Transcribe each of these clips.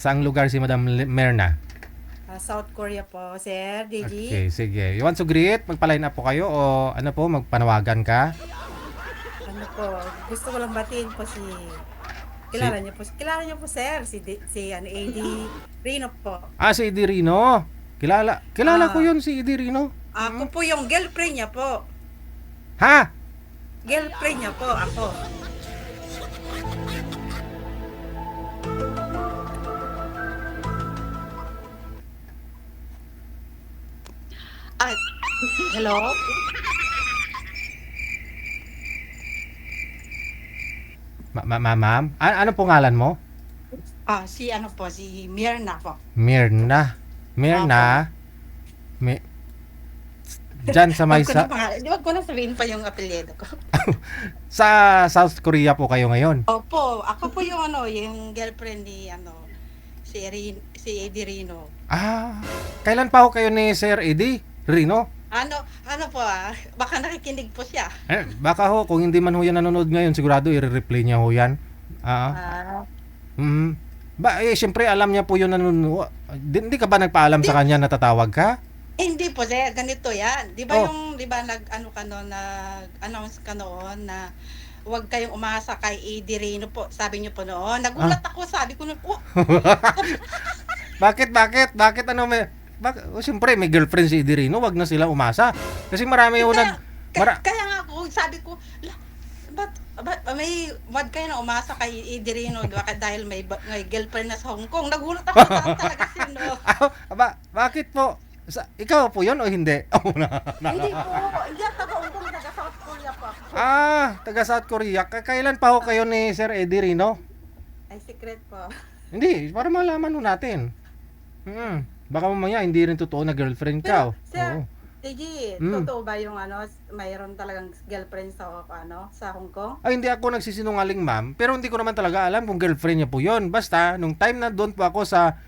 Saang lugar si Madam Merna? South Korea po, Sir DG. Okay, sige. You want to greet? Magpa-line up po kayo o ano po, magpanawagan ka? Ano po, gusto ko lang batiin po Si kilala niyo po Sir, si AD Rino po. Si Eddie Rino. Kilala ko Ah, 'yun si Eddie Rino. ako po yung girlfriend niya po. Ha? Girlfriend niya po, ako. Ah, hello? Ma'am? Ano pangalan mo? Si ano po, si Mirna po. Mirna. Apo. Mirna. Mi Diyan sa may Wag ko na sabihin pa yung apelyido ko. sa South Korea po kayo ngayon. Opo, ako po yung yung girlfriend ni si Eddie Rino. Kailan pa ho kayo ni Sir Eddie Rino? Ano po baka nakikinig po siya. Baka ho, kung hindi man ho yan nanonood ngayon, sigurado i-replay niya ho yan. Ah, Ah, mm. Siyempre alam niya po yun nanonood. Hindi ka ba nagpaalam di, sa kanya na tatawag ka? hindi po sir, ganito yan. Oh. Di ba nag-ano ka noon, nag-announce ka noon na huwag kayong umasa kay Eddie Rino po. Sabi niyo po noon. Nagulat ako, sabi ko noon, Bakit ano siyempre may girlfriend si Edirino, wag na sila umasa. Kasi marami ho kaya, nag kaya nga ako, sabi ko, ba't may wag kayo na umasa kay Eddie Rino dahil may girlfriend na sa Hong Kong. Nagulat ako talaga sino. Bakit po? Ikaw po 'yon o hindi? Hindi po, hindi ako taga-Hong Kong, taga South Korea po ako. Taga South Korea. Kailan pa ho kayo ni Sir Edirino? Ay, secret po. Hindi, para malaman ho natin. Baka mamaya hindi rin totoo na girlfriend ka. Pero, Oh. Oo. sir, Tigi, Mm. totoo ba yung mayroon talagang girlfriend sa Hong Kong? Hindi ako nagsisinungaling, ma'am. Pero hindi ko naman talaga alam kung girlfriend niya po 'yon. Basta nung time na doon po ako sa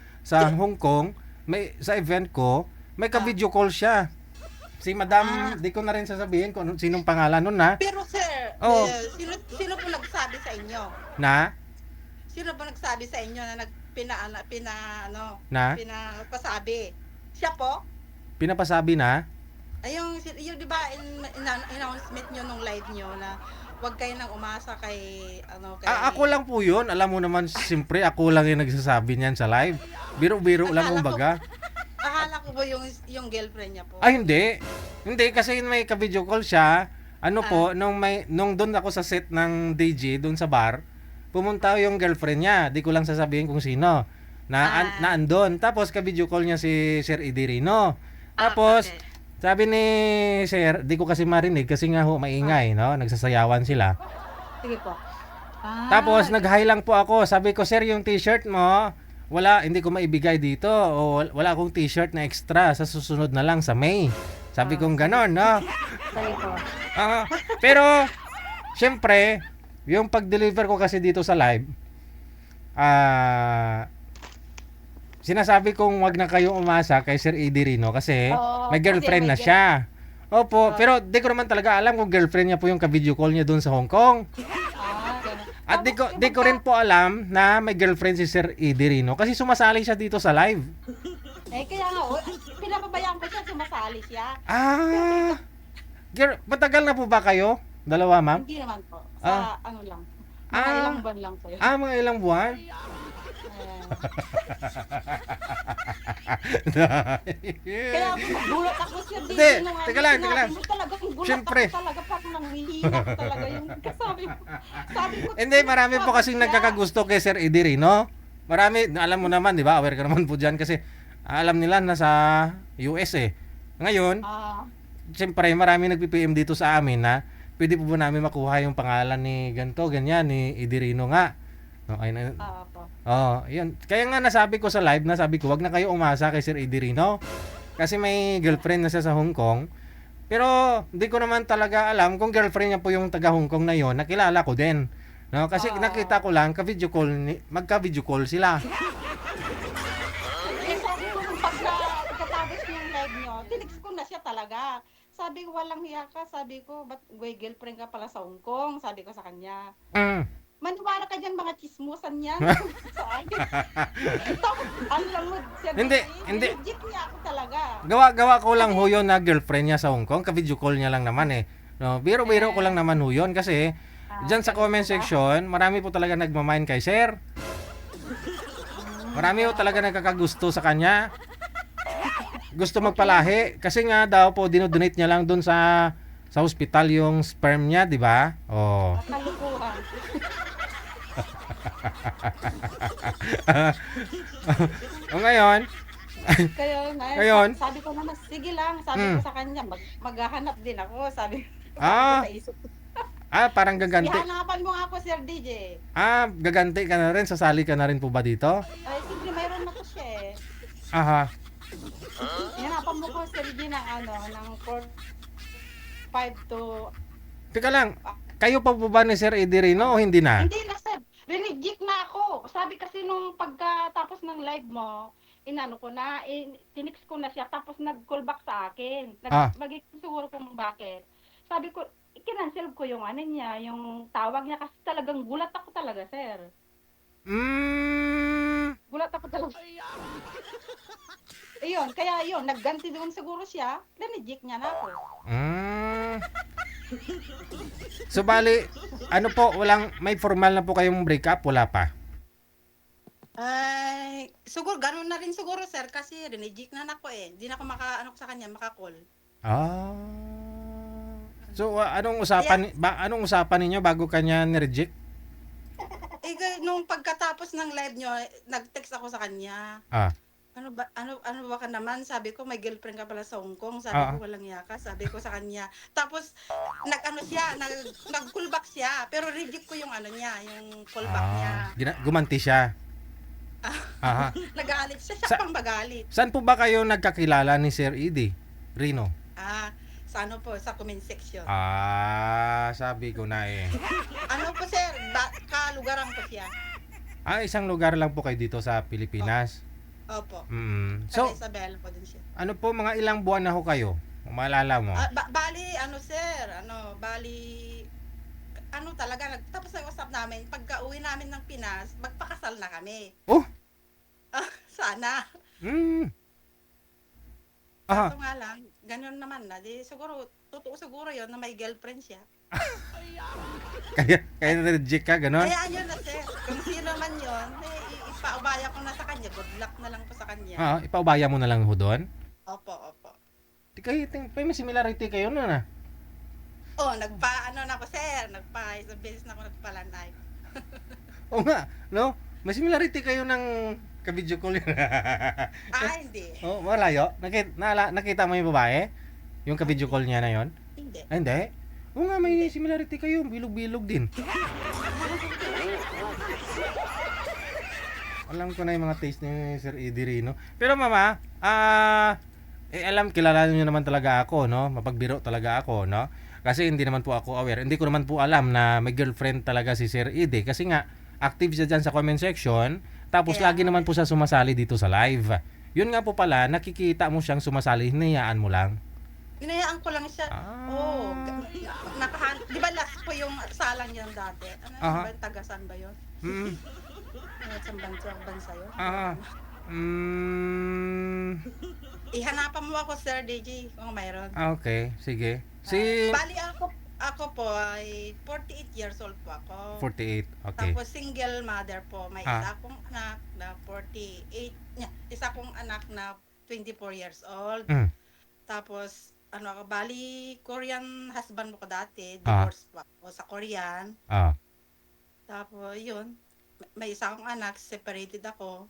Hong Kong, may sa event ko, may Ah, ka-video call siya. Si ah. Madam, di ko na rin sasabihin kung sinong pangalan nun na. Pero sir, Oh, sino po nagsabi sa inyo? na Sino po nagsabi sa inyo na na pinapasabi? Siya po? pinapasabi na. Ay, yung di ba announcement nyo nung live nyo na huwag kayo nang umasa Ako lang po 'yun. Alam mo naman, siyempre ako lang yung nagsasabi niyan sa live. Biro-biro lang akala ko kumbaga. akala ko ba yung girlfriend niya po? Hindi. Hindi kasi may ka-video call siya. Ano Ah, po, nung doon ako sa set ng DJ doon sa bar, pumunta yung girlfriend niya. Di ko lang sasabihin kung sino. Na ah, andon. Tapos ka-video call niya si Sir Idirino. Tapos okay. sabi ni Sir, di ko kasi marinig kasi nga ho Ah, maingay, no? Nagsasayawan sila. sige po. Tapos Ah, nag-hi lang po ako. Sabi ko, "Sir, yung t-shirt mo, hindi ko maibigay dito o wala akong t-shirt na extra, sa susunod na lang sa May." Sabi kong sige, ganon, no? sige po. Ah, pero syempre, yung pag-deliver ko kasi dito sa live, ah sinasabi kong wag na kayong umasa kay Sir Eddie Rino kasi Oo, may kasi girlfriend may na siya. Opo, ah, pero di ko naman talaga alam kung girlfriend niya po yung ka-video call niya doon sa Hong Kong. gano'n. At Tapos di ko rin po alam na may girlfriend si Sir Eddie Rino kasi sumasali siya dito sa live. kaya nga, pinapabayaan ko siya, sumasali siya. Pero Ah, matagal na po ba kayo? Dalawa, ma'am? hindi naman po. Ah, Sa ano lang, mga ilang ah, buwan lang po yun. mga ilang buwan? Ayan. Kaya ako nagulat ako siya Hindi, dito nung teka lang, teka sinabi lang. mo talaga, gulat Siyempre, ako talaga, parang nanghihina ko talaga yung kasabi mo. Sabi ko, hindi, marami po bakit kasing siya? nagkakagusto kay Sir Eddie Rino. Marami, alam mo naman, di ba? Aware ka naman po dyan kasi alam nila na sa US eh. Ngayon, Ah, siyempre marami nagpi-PM dito sa amin na pwede po ba namin makuha yung pangalan ni ganto, ganyan, ni Eddie Rino nga. Okay na. po. Yun. Kaya nga nasabi ko sa live, nasabi ko, wag na kayo umasa kay Sir Eddie Rino. Kasi may girlfriend na siya sa Hong Kong. Pero hindi ko naman talaga alam kung girlfriend niya po yung taga Hong Kong na yon. Nakilala ko din. No, kasi Ah, nakita ko lang ka-video call magka-video call sila. sabi ko nung pagkatapos ng live nyo, tinext ko na siya talaga. Sabi ko, walang hiya ka. Sabi ko, ba't girlfriend ka pala sa Hong Kong? Sabi ko sa kanya. Mm. Maniwala ka dyan, mga chismosan yan. Sa akin. Tapos, ano lang mo, Sir Hindi, DJ, hindi. legit niya ako talaga. Gawa ko lang ho yun na girlfriend niya sa Hong Kong. Ka-video call niya lang naman eh. No, biro-biro ko lang naman ho yun kasi diyan sa comment section, marami po talaga nagmamine kay Sir. Marami po talaga nagkakagusto sa kanya. Gusto magpalahi kasi nga daw po dinodonate niya lang dun sa hospital yung sperm niya, di ba? Oh. Kalukuhan. O ngayon, Kaya Ngayon? sabi ko naman, sige lang, sabi ko sa kanya, maghahanap din ako, sabi ko Ah. sa isip ko. parang gaganti. Ihanapan mo nga ako, Sir DJ. Gaganti ka na rin, sasali ka na rin po ba dito? Ay, siyempre mayroon ako siya eh. Aha. Ihanapan mo ko, Sir DJ, ng ng 5 to... Teka lang, kayo pa po ba ni Sir Eddie Rino o hindi na? Hindi na, Sir. Rinijik na ako. Sabi kasi nung pagkatapos ng live mo, inano ko na, tinix ko na siya, tapos nag-call back sa akin. Magiging siguro kung bakit. Sabi ko, ikinancel ko yung niya, yung tawag niya, kasi talagang gulat ako talaga, Sir. Gulat ako talaga. Ayun, kaya yun, nagganti doon siguro siya, rinijik niya na ako. So bali, ano po, may formal na po kayong breakup? Wala pa? Ay, siguro, ganun na rin siguro, Sir, kasi rinijik na ako eh. Hindi na ako sa kanya, makakall. So anong usapan ninyo bago kanya ni-reject? Nung pagkatapos ng live nyo, nag-text ako sa kanya. Ano ba ka naman? Sabi ko, may girlfriend ka pala sa Hong Kong. Sabi ko, walang yaka. Sabi ko sa kanya. Tapos, nag-callback siya. Pero reject ko yung yung callback niya. Gumanti siya. Nagalit siya. Siya pang magalit. Saan po ba kayo nagkakilala ni Sir Eddie Rino? Sa sa comment section. Sabi ko na eh. Po, Sir? Kalugaran ko siya. Isang lugar lang po kayo dito sa Pilipinas. Opo. So, sa Isabela po din siya. ano po, mga ilang buwan na ho kayo? Kung maalala mo. Bali, Sir, talaga, tapos nag-usap namin, pagka uwi namin ng Pinas, magpakasal na kami. Oh! Sana. Aha. Kaso nga lang, ganun naman na. Di, siguro, totoo siguro yon na may girlfriend siya. Kaya na-reject ka, gano'n? Kaya yun na, Sir. Kung sino man yun, ipaubaya ko na sa kanya. Good luck na lang po sa kanya. Ipaubaya mo na lang ho doon? Opo. May similarity kayo nun ah. Na po, Sir. Isang beses na ako nagpalanay. Oo nga, no? May similarity kayo ng ka-video call yun. Hindi. Malayo? Nakita mo yung babae? Yung ka-video call niya na yon? Hindi. Hindi? Oo nga, may similarity kayo. Bilog-bilog din. Alam ko na yung mga taste ni Sir Eddie Rino. Pero mama, kilala niyo naman talaga ako, no? Mapagbiro talaga ako, no? Kasi hindi naman po ako aware. Hindi ko naman po alam na may girlfriend talaga si Sir Eddie. Kasi nga, active siya dyan sa comment section. Tapos lagi naman po siya sumasali dito sa live. Yun nga po pala, nakikita mo siyang sumasali, hinayaan mo lang. Hinayaan ko lang siya. Di ba last po yung salang yan dati? Tagasan ba yun? Sa bansa yun? Ihanapan mo ako, Sir DJ, kung mayroon. Okay, sige. Bali ako po ay 48 years old po ako. 48, okay. Tapos single mother po. May isa akong anak na 48. Isa akong anak na 24 years old. Tapos, bali, Korean husband ko dati. Divorce po ako sa Korean. Tapos, yun. May isa akong anak, separated ako.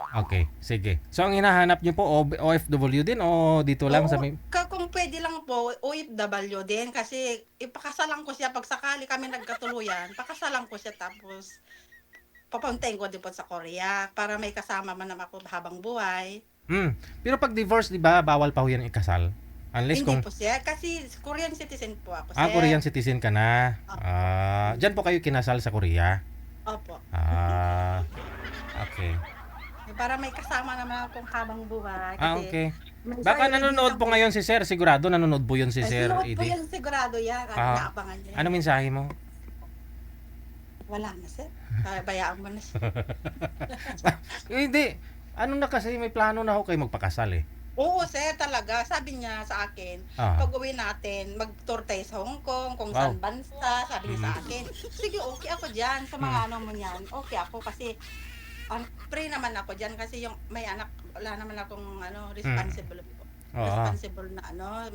Okay, sige. So, ang hinahanap niyo po, OFW din o dito lang sa may... Kung pwede lang po, OFW din. Kasi ipakasalan ko siya. Pag sakali kami nagkatuluyan, pakasalan ko siya. Tapos, papuntahin ko din po sa Korea para may kasama man naman ako habang buhay. Pero pag divorce, di ba, bawal pa ho yan ikasal? Unless Hindi po siya. Kasi Korean citizen po ako, sir. Korean citizen ka na. Diyan po kayo kinasal sa Korea? Opo. Okay. Para may kasama naman akong habang buhay. Kasi Okay. Baka nanonood po ngayon si Sir. Sigurado nanonood po yun si Sir Sinood po Eddie. yan, sigurado yan. Naabangan niya. Ano mensahe mo? Wala na, sir. Bayaan mo na siya. Hindi. Ano na kasi, may plano na ako kayo magpakasal eh. Oo, sir, talaga. Sabi niya sa akin, Ah. pag-uwi natin, mag-tour tayo sa Hong Kong, kung Wow. saan bansa, sabi niya sa akin. Sige, okay ako diyan sa mga ano mo niyan. Okay ako kasi free naman ako diyan kasi yung may anak, wala naman akong responsible Oo. responsible na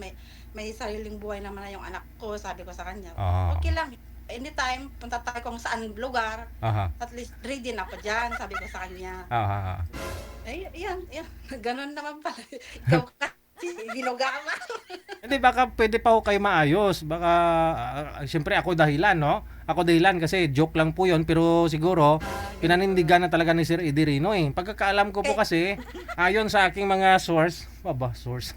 may sariling buhay naman na yung anak ko, sabi ko sa kanya. Oo. Okay lang. Anytime, punta tayo kung saan lugar. Aha. At least ready na ako diyan, sabi ko sa kanya. Aha. Ay, yan. Ganun naman pala. Ikaw kasi, ginugama. Hindi, baka pwede pa ako kayo maayos. Baka, siyempre ako dahilan, no? Ako dahilan kasi joke lang po yon, pero siguro, pinanindigan na talaga ni Sir Eddie Rino eh. Pagkakaalam ko po kasi, ayon sa aking mga source, source.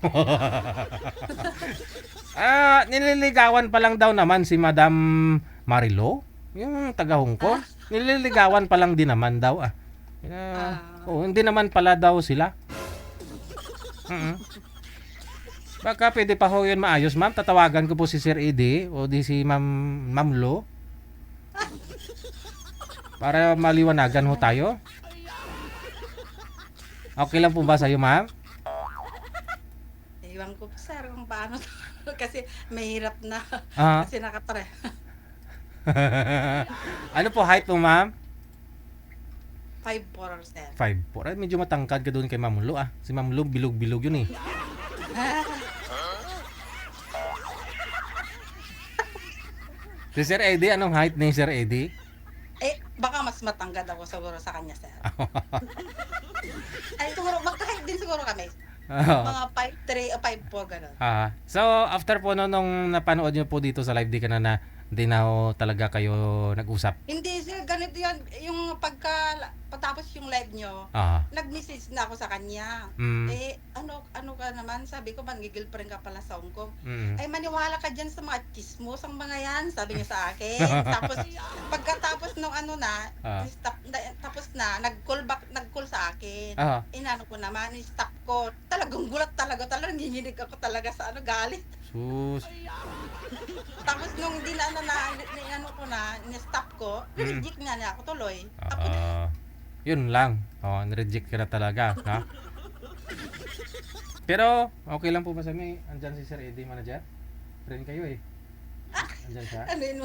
Nililigawan pa lang daw naman si Madam Marilo, yung taga Hong Kong. Nililigawan pa lang din naman daw hindi naman pala daw sila. Baka pwede pa ho yun maayos, ma'am. Tatawagan ko po si Sir Eddie o di si Ma'am Lo. Para maliwanagan ho tayo. Okay lang po ba sa'yo, ma'am? Iwan ko, sir, kung paano. Kasi mahirap na. Ah. Kasi nakatry. Ano po height mo, ma'am? 5'4", sir. 5'4". Ay, medyo matangkad ka doon kay Ma'am Lo Si Ma'am Lo, bilog-bilog yun eh. Si Sir Eddie, anong height ni Sir Eddie? Baka mas matangkad ako siguro sa kanya, sir. Ay, siguro, magka-height din siguro kami. Mga 5'3" o 5'4", gano'n. So, after po nung napanood nyo po dito sa live, di na ho talaga kayo nag-usap? Hindi, sir, ganito yan. Yung patapos yung live nyo, nag-message na ako sa kanya. Ano ka naman? Sabi ko, manggigilfriend ka pala sa Hong Kong. Ay, maniwala ka dyan sa mga chismos, ang mga yan, sabi niya sa akin. Tapos, pagkatapos nung tapos na, nag-call sa akin. Inano ko naman, stop ko. Talagang gulat talaga, nanginginig ako talaga sa galit. Sus. Tapos nung ni-stop ko, reject niya ako tuloy. Yun lang. Nireject ka na talaga. Ha? Pero, okay lang po ba sa may andyan si Sir Eddie, manager? Friend kayo eh. Andyan siya. Ano yun?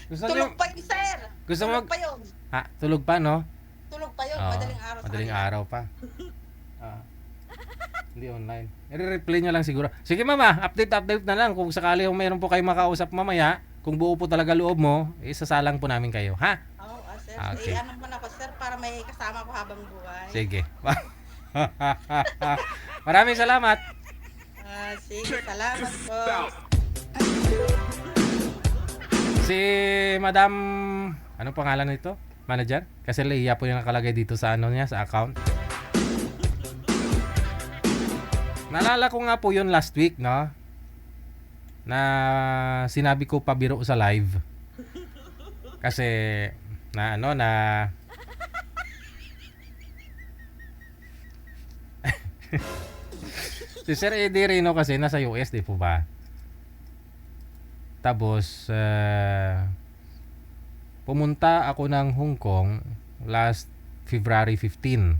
Gusto Tulog niyo, pa yun, sir. gusto mo, Tulog pa yun. tulog pa, no? Tulog pa yun. Madaling araw sa Madaling kanya. araw pa. Hindi online. I-replay nyo lang siguro. Sige mama, update na lang. Kung sakali kung mayroon po kayo makausap mamaya, kung buo po talaga loob mo, isasalang po namin kayo, ha? Oo, sir. Okay. Ano mo na ako, sir, para may kasama ko habang buhay. Sige. Maraming salamat. Sige, salamat po. Si Madam, anong pangalan nito? Manager? Kasi Leia po yung nakalagay dito sa niya, sa account. Naalala ko nga po yun last week, no? Na sinabi ko pabiro sa live. Kasi si Sir Eddie Rino kasi nasa US, di po ba? Tapos pumunta ako ng Hong Kong last February 15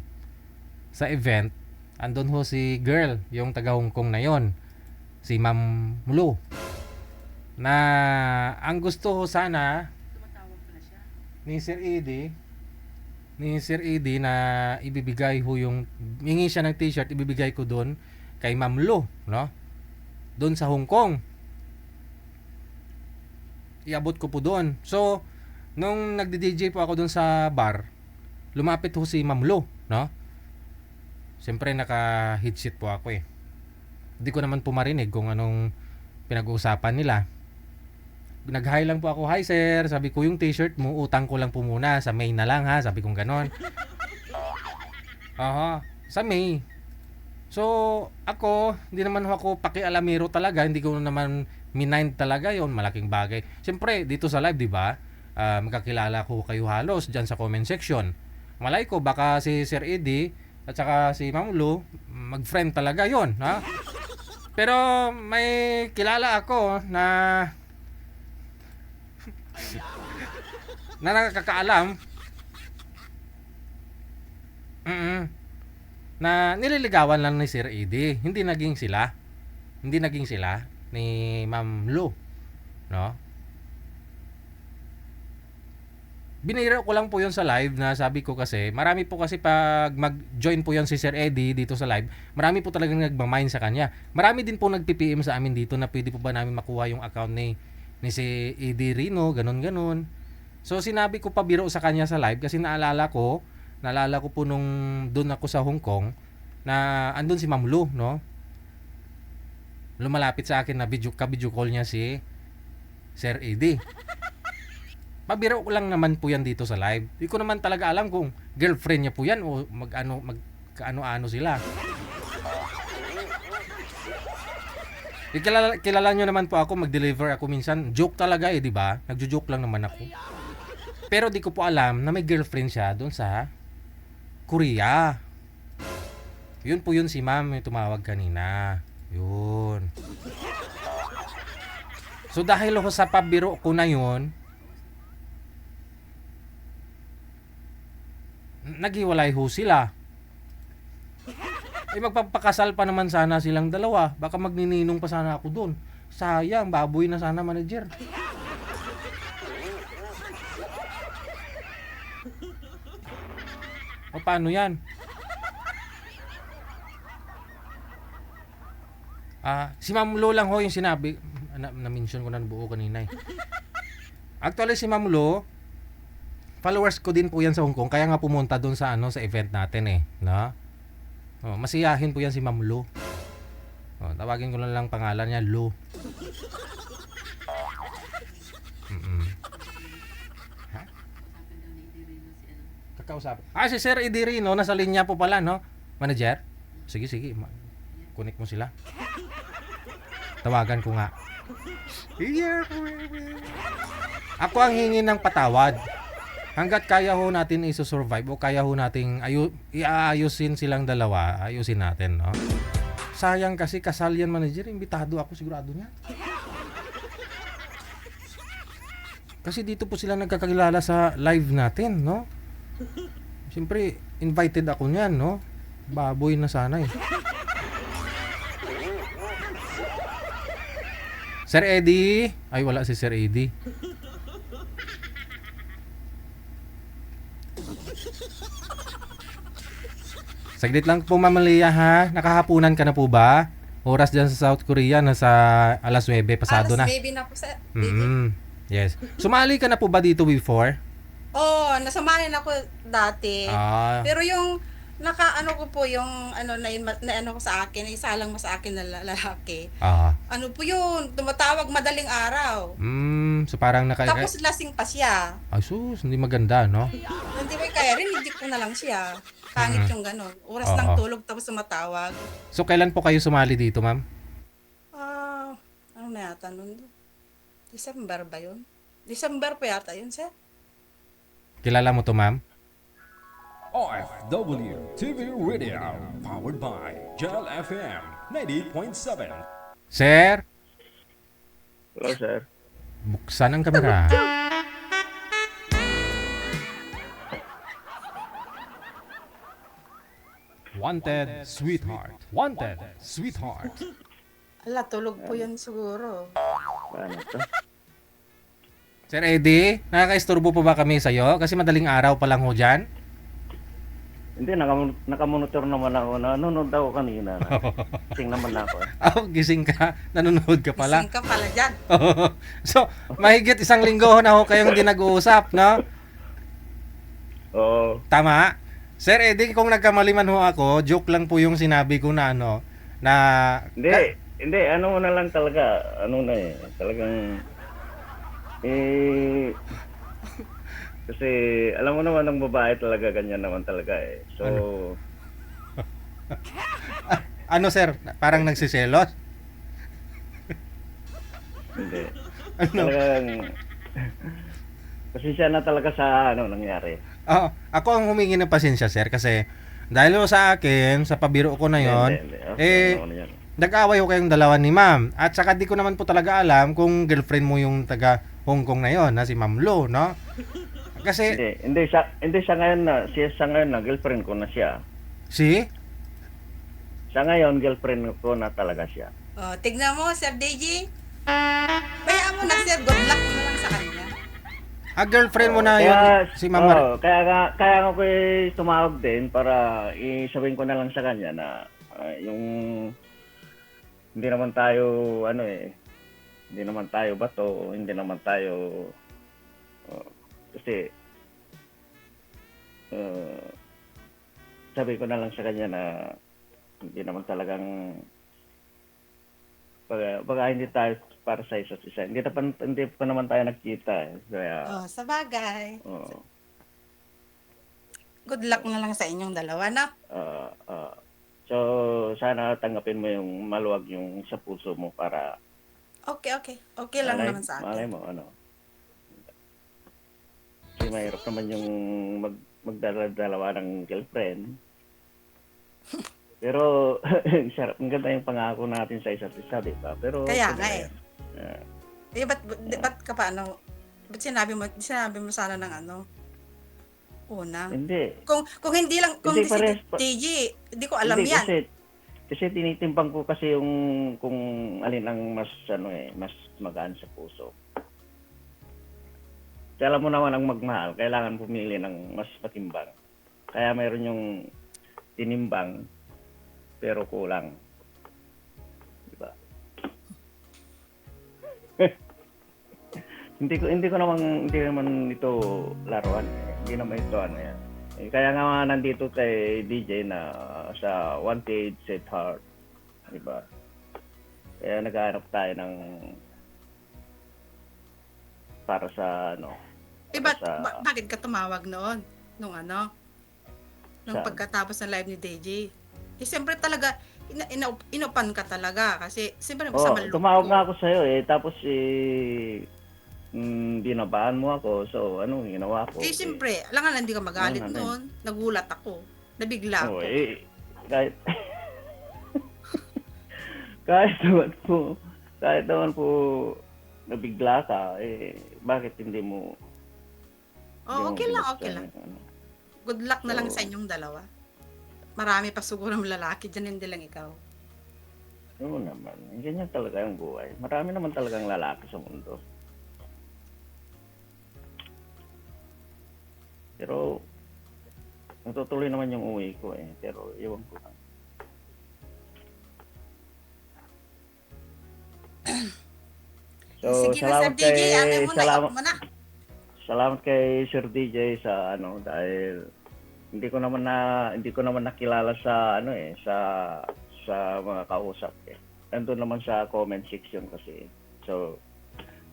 sa event. Andun ho si girl, yung taga Hong Kong na yon, si Ma'am Lu, na ang gusto ho sana ni Sir Eddie na ibibigay ho yung, hingi siya ng t-shirt, ibibigay ko doon kay Ma'am Lu, no? Doon sa Hong Kong. Iabot ko po doon. So, nung nagdi-DJ po ako doon sa bar, lumapit ho si Ma'am Lu, no? Siyempre naka-headset po ako eh. Hindi ko naman po marinig kung anong pinag-uusapan nila. Nag-hi lang po ako. Hi sir, sabi ko yung t-shirt mo, utang ko lang po muna. Sa May na lang ha, sabi kong ganon. Sa May. So, ako, hindi naman ako pakialamero talaga. Hindi ko naman minind talaga yon, malaking bagay. Siyempre, dito sa live, di ba? Magkakilala ko kayo halos dyan sa comment section. Malay ko, baka si Sir Eddie at saka si Ma'am Lu, mag-friend talaga yon, ha? Pero may kilala ako na na nakakaalam na nililigawan lang ni Sir Eddie. Hindi naging sila ni Ma'am Lu, no? Biniro ko lang po 'yon sa live na sabi ko kasi marami po kasi pag mag-join po 'yon si Sir Eddie dito sa live, marami po talagang nagmamind sa kanya. Marami din po nag-PPM sa amin dito na pwede po ba namin makuha yung account ni si Eddie Rino, ganun. So sinabi ko pa biro sa kanya sa live kasi naalala ko po nung doon ako sa Hong Kong na andun si Ma'am Lu, no? Lumalapit sa akin na video call niya si Sir Eddie. Pabiro ko lang naman po yan dito sa live. Hindi ko naman talaga alam kung girlfriend niya po yan o magkaano-ano sila. Kilala nyo naman po ako, mag-deliver ako minsan. Joke talaga di ba? Nagjo-joke lang naman ako. Pero di ko po alam na may girlfriend siya doon sa Korea. Yun po yun si ma'am yung tumawag kanina. Yun. So dahil ako sa pabiro ko na yun, naghiwalay ho sila. Magpapakasal pa naman sana silang dalawa. Baka magnininong pa sana ako doon. Sayang, baboy na sana manager. O paano yan? Si Ma'am Lo lang ho yung sinabi. Na-mention ko na buo kanina eh. Actually si Ma'am Lo, followers ko din po yan sa Hong Kong, kaya nga pumunta doon sa sa event natin eh, no? Masiyahin po yan si Ma'am Lu. Tawagin ko na lang pangalan niya, Lu. Ha? Kakausap. Si Sir Eddie Rino, nasa linya po pala, no? Manager? Sige. Connect mo sila. Tawagan ko nga. Ako ang hingi ng patawad. Hanggat kaya ho natin i-survive o kaya ho nating iaayusin silang dalawa, ayusin natin, no? Sayang kasi kasal yan, manager, imbitado ako sigurado niya. Kasi dito po sila nagkakilala sa live natin, no? Siyempre, invited ako niyan, no? Baboy na sana eh. Sir Eddie, ay wala si Sir Eddie. Saglit lang po, Ma'am Leah, ha? Nakahapunan ka na po ba? Oras dyan sa South Korea, nasa alas 9 pasado na. Alas 9 na po sa... Yes. Sumali ka na po ba dito before? Nasamahin ako dati. Pero yung nakaano ko po yung na ko sa akin, isa lang mo sa akin na lalaki. Ano po yun, tumatawag madaling araw. So parang Tapos lasing pa siya. Ay sus, hindi maganda, no? Hindi ko kaya rin, hindi ko na lang siya. Pangit yung gano'n. Oras ng tulog tapos sumatawag. So kailan po kayo sumali dito, ma'am? Ano na yata nun? December ba yun? December pa yata yun, sir? Kilala mo to, ma'am? OFW TV Radio, powered by Gel FM 90.7. Sir? Hello, sir. Buksan ang kamera. Wanted sweetheart. Ala, tulog po yun siguro. Paano to? Sir Eddie, nakaka-istorbo po ba kami sa'yo? Kasi madaling araw pa lang ho dyan. Hindi, nakamonitor naman ako. Nanonood ako kanina. Gising naman ako. Gising ka. Nanonood ka pala. Gising ka pala dyan. So, mahigit 1 linggo na ho kayong hindi nag-uusap, no? Oo. Tama? Sir Eddie, kung nagkamali man ho ako, joke lang po yung sinabi ko na Hindi, ano na lang talaga. Talagang kasi alam mo naman ng babae talaga ganyan naman talaga eh. So ano sir? Parang nagsiselos? hindi. Ano? Talagang pasensya na talaga sa nangyari. Ako ang humingi ng pasensya, sir, kasi dahil sa akin, sa pabiro ko na yon, nag-away ko kayong dalawa ni ma'am. At saka di ko naman po talaga alam kung girlfriend mo yung taga Hong Kong na yon, na si Ma'am Lo, no? Kasi, Hindi siya ngayon na girlfriend ko na siya. si? Siya ngayon girlfriend ko na talaga siya. Oh, tignan mo, Sir DJ. Bayaan mo na, Sir. Good luck mo na lang sa kanya. Girlfriend mo na Kaya, yun, si Mama. kaya nga ko tumawag din para isabihin ko na lang sa kanya na yung hindi naman tayo hindi naman tayo bato, hindi naman tayo kasi sabi ko na lang sa kanya na hindi naman talagang baga hindi tayo para sa isa't isa. Hindi pa naman tayo nagkita eh. Kaya, Oh, sa bagay. oo. Good luck na lang sa inyong dalawa, na. So, sana tanggapin mo yung maluwag yung sa puso mo para Okay. Okay lang naman sa malay akin. mo, Kasi mahirap naman yung magdala-dalawa ng girlfriend. Pero, sarap. Ang ganda yung pangako natin sa isa't isa, di ba? Pero, Kaya pwede nga na eh. yan. Ba't ka pa ba't sinabi mo sana ng una? Hindi. Kung hindi lang, kung Hindi, si pares pa- DJ, hindi ko alam Hindi, yan. kasi tinitimbang ko kasi yung kung alin ang mas mas magaan sa puso. Kaya alam mo naman ang magmahal, kailangan pumili ng mas matimbang. Kaya mayroon yung tinimbang pero kulang. Di ba? hindi naman ito laruan. Hindi naman ito yan. Kaya nga nandito kay DJ na sa One Page Set Heart. Di ba? Kaya naghahanap tayo ng para sa Bakit ka tumawag noon? Nung Saan? pagkatapos ng live ni DJ. Siyempre talaga, inupan ka talaga. Kasi, siyempre, sa malulungkot. Tumawag nga ako sa'yo tapos binabaan mo ako. So, ginawa ko? Siyempre, alam nga, hindi ka magalit Ano, noon. Nagulat ako. Nabigla ako. Kahit kahit naman po nabigla ka, bakit hindi mo Okay lang. Good luck na lang sa inyong dalawa. Marami pa siguro ng lalaki dyan, hindi lang ikaw. Oo naman. Ganyan talaga yung buhay. Marami naman talagang lalaki sa mundo. Pero, natutuloy naman yung uwi ko Pero, iwan ko lang. So, Sige na, Sir DJ. Ano mo na? Salamat kay Sir DJ sa dahil hindi ko naman nakilala sa sa mga kausap Nandun naman sa comment section kasi. So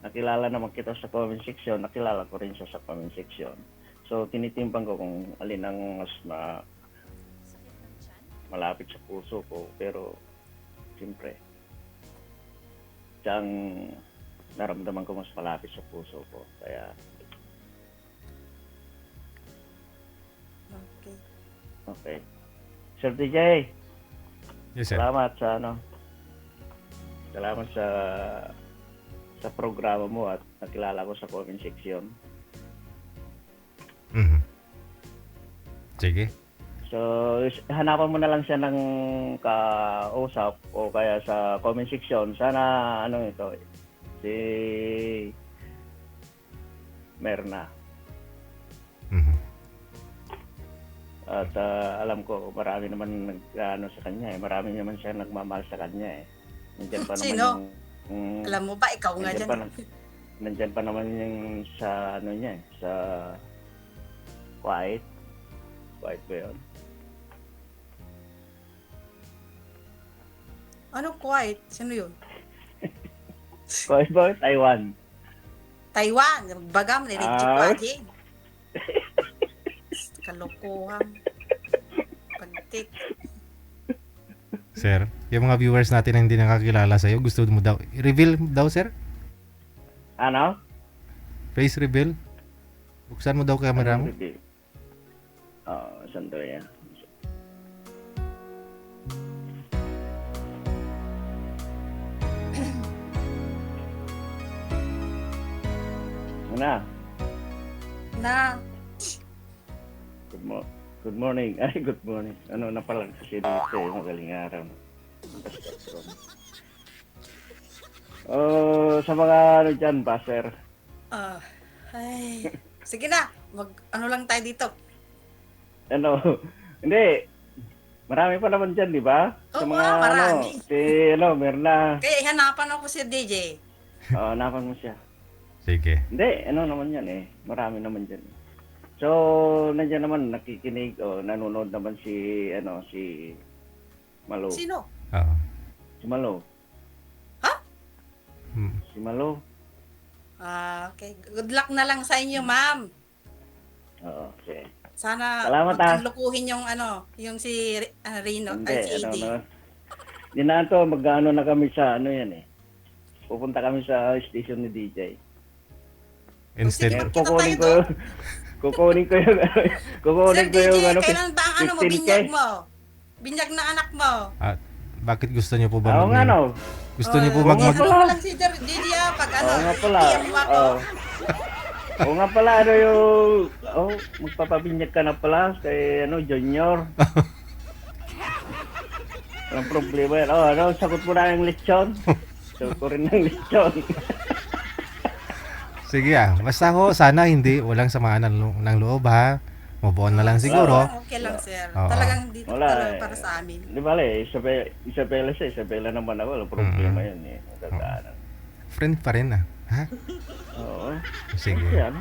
nakilala naman kita sa comment section, nakilala ko rin siya sa comment section. So tinitimbang ko kung alin ang mas malapit sa puso ko, pero siyempre siyang naramdaman ko mas malapit sa puso ko. Kaya okay. Sir DJ, Yes, sir. salamat sa programa mo at nakilala ko sa comment section. Mhm. Sige. So, hanapan mo na lang siya ng kausap o kaya sa comment section. Sana si Merna. Mhm. At alam ko marami naman sa kanya Marami naman siya nagmamahal sa kanya Nandiyan pa naman Sino? yung Alam mo ba, ikaw nga dyan. Nandiyan pa naman yung sa sa Quiet ba yun? Ano quiet? Sino yun? Quiet ba? Taiwan. Taiwan. Bagam, narinig ko din. Kalokohan. Pantik. Sir, yung mga viewers natin na hindi nakakilala sa'yo, gusto mo daw, reveal daw, sir? Ano? Face reveal? Buksan mo daw camera mo? Sandali Muna. na. Good morning. Ay, good morning. Ano na pala kasi dito eh, magaling araw. Sa mga ano dyan, baser. Ay, sige na. Ano lang tayo dito. Ano, hindi. Marami pa naman dyan, di ba? Sa Oo, mga marami. meron na. Kaya hanapan ako si DJ. Napan mo siya. Sige. Hindi, naman yan eh. Marami naman dyan. So, nandiyan naman, nakikinig nanonood naman si Malo. Sino? Oo. Si Malo. Ha? Si Malo. Okay. Good luck na lang sa inyo, ma'am. Oo, okay. Sana Salamat, huwag kang lukuhin yung si Rino, Hindi, ay si Eddie. Hindi na ito, mag-ano na kami sa yan eh. Pupunta kami sa station ni DJ. Instead, Sige. Kukunin ko yung Sir DJ, ano, kailan ba ang 15K? binyag mo? Binyag na anak mo. bakit gusto niyo po ba Oo nga no. Gusto niyo po Oo bang nga mag... pala. Ano lang si Sir DJ pag Oo nga pala. PM mo ako. Oo nga pala, magpapabinyag ka na pala kay Junior. Walang problema yan. Sagot mo na yung lechon. Sagot ko rin ng lechon. Sige basta ho, sana hindi, walang samaan ng loob ha. Move on na lang siguro. Okay lang, sir. Oo. Talagang dito Wala, talaga eh. para sa amin. Di ba Isabela naman ako. Walang problema yun eh. Magkakaanan. Friend pa rin ha? Oo. Sige. Yan.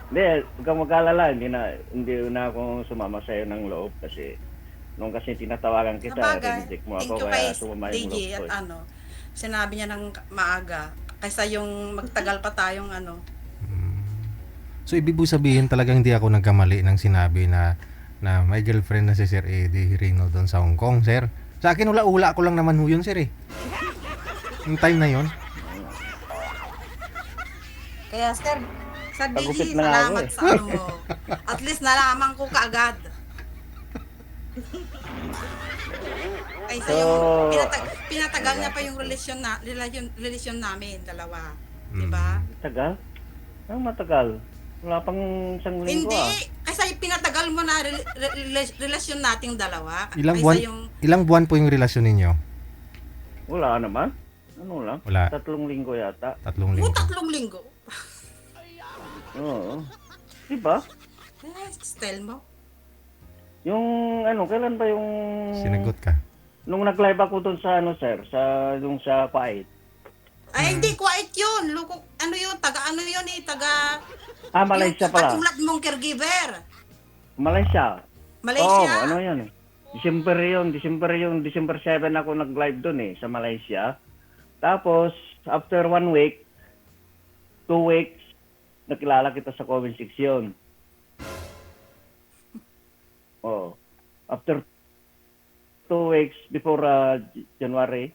Hindi, huwag kang mag-alala. Hindi na ako sumama sa'yo ng loob kasi nung kasi tinatawagan kita, Sabagay, reject mo thank ako you kay kaya sumama yung DJ loob ko. at sinabi niya ng maaga kaysa yung magtagal pa tayong So ibig po sabihin talagang hindi ako nagkamali ng sinabi na may girlfriend na si Sir Eddie Rino doon sa Hong Kong, sir. Sa akin ula-ula ko lang naman ho yun, sir eh. Yung time na yun. Kaya sir, sa Pagupit DJ, na nga ako salamat eh. sa ano mo. At least nalaman ko kaagad. Kaysa yung pinatagal niya pa yung relasyon namin, dalawa. Diba? Tagal? Ang matagal. Wala pang isang linggo Hindi. Kaysa yung pinatagal mo na relasyon nating dalawa. Ilang buwan po yung relasyon ninyo? Wala naman. Ano lang? Wala. 3 linggo yata. 3 linggo. 3 linggo. Oo. Diba? Style mo. Yung kailan ba yung... Sinagot ka. Nung nag-live ako doon sa sir, yung sa Kuwait. Ay, hindi, quiet yun. Taga Malaysia yung pala. katulad mong caregiver. Malaysia. Malaysia. Oo, yun. December 7 ako nag-live doon sa Malaysia. Tapos, after 1 week, 2 weeks, nakilala kita sa comment section. Oh. After 2 weeks before January.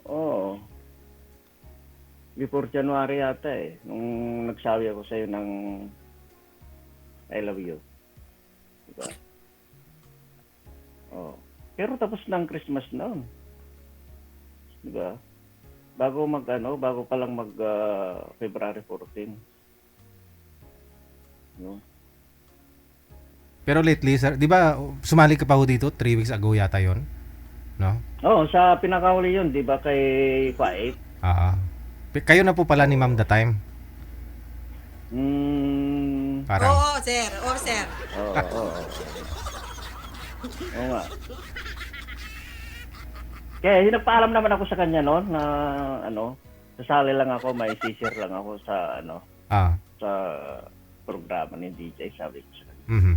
Oh. Before January yata nung nagsabi ako sa'yo ng I love you. Diba? Oh. Pero tapos ng Christmas noon. Diba? Bago pa lang February 14. No? Pero lately, sir, di ba sumali ka pa ho dito? 3 weeks ago yata yon, no? Oo, sa pinakahuli yun, di ba, kay Kuwait? Kayo na po pala ni Ma'am the time? Parang. Oo, sir. Oo. Oo nga. Kaya nagpaalam naman ako sa kanya noon na sasali lang ako, may sisir lang ako sa sa programa ni DJ, sabi ko sa kanya. Mhm.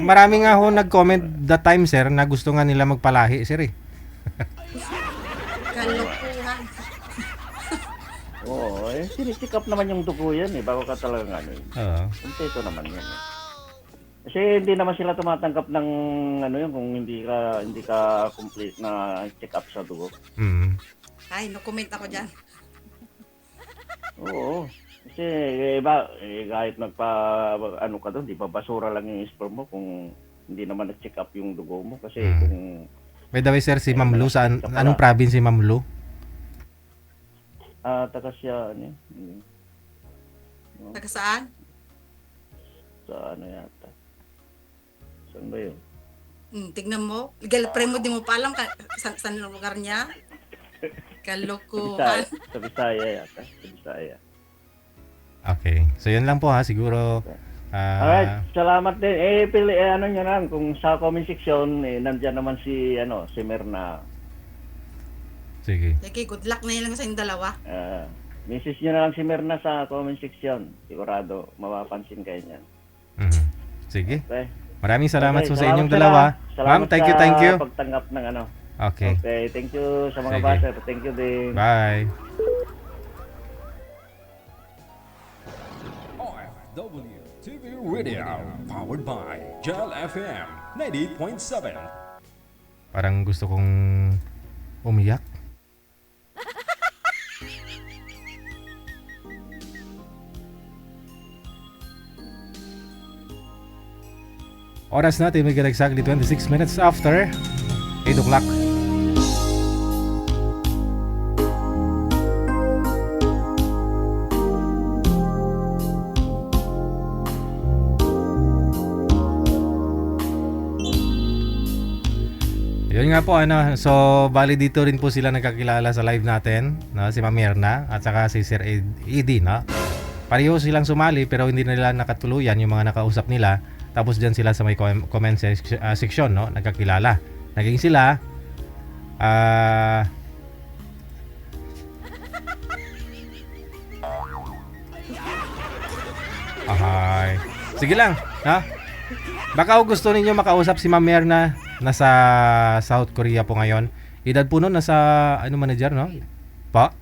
Maraming nga ho nag-comment that time, sir, na gusto nga nila magpalahi, sir eh. Kalukuhan. Oo, sinicheck up naman yung dugo yan bago ka talagang Oo. Kompleto naman yan Kasi hindi naman sila tumatanggap ng kung hindi ka complete na check up sa dugo. Ay, no comment ako dyan. Oo. Kasi kahit ka doon, di ba basura lang yung sperm mo kung hindi naman na-check up yung dugo mo kasi kung By the way, sir, si Ma'am Lu, anong province si Ma'am Lu? taga siya Taga saan? Sa ano yata. Saan ba yun? Tignan mo, girlfriend mo, di mo pa alam saan lugar niya. Kalokohan. Sa Bisaya yata. Sa Bisaya. Okay. So yun lang po ha, siguro Alright, salamat din. Ano nyo lang, kung sa comment section, nandyan naman si Mirna. sige. Sige, good luck na lang sa inyong dalawa. Message nyo na lang si Mirna sa comment section. Sigurado, mapapansin kayo niyan. Mhm. Sige. Okay? Maraming salamat Okay, po sa inyong sir, dalawa. Salamat Ma'am, thank you. sa pagtanggap ng ano. Okay. Okay, thank you sa mga Sige. baser. Thank you din. Bye. OFW TV Radio, powered by Jal FM 90.7. Parang gusto kong umiyak. Oras natin, may exactly 26 minutes after 8 o'clock. Yun nga po, so bali dito rin po sila nagkakilala sa live natin, no? Si Ma'am Mirna at saka si Sir Eddie, no? Pareho silang sumali pero hindi nila nakatuluyan yung mga nakausap nila. Tapos dyan sila sa may comment section, no? Nagkakilala. Naging sila ahay. Sige lang, ha? Baka gusto ninyo makausap si Ma'am Mirna, nasa South Korea po ngayon. Edad po nun nasa manager, no? Pa?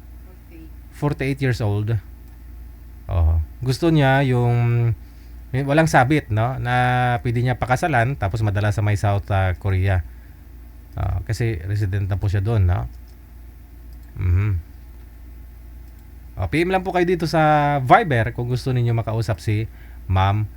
48 years old. Oh. Gusto niya yung walang sabit, no? Na pwede niya pakasalan tapos madala sa may South Korea. Kasi resident na po siya doon, no? PM lang po kayo dito sa Viber kung gusto niyo makausap si Ma'am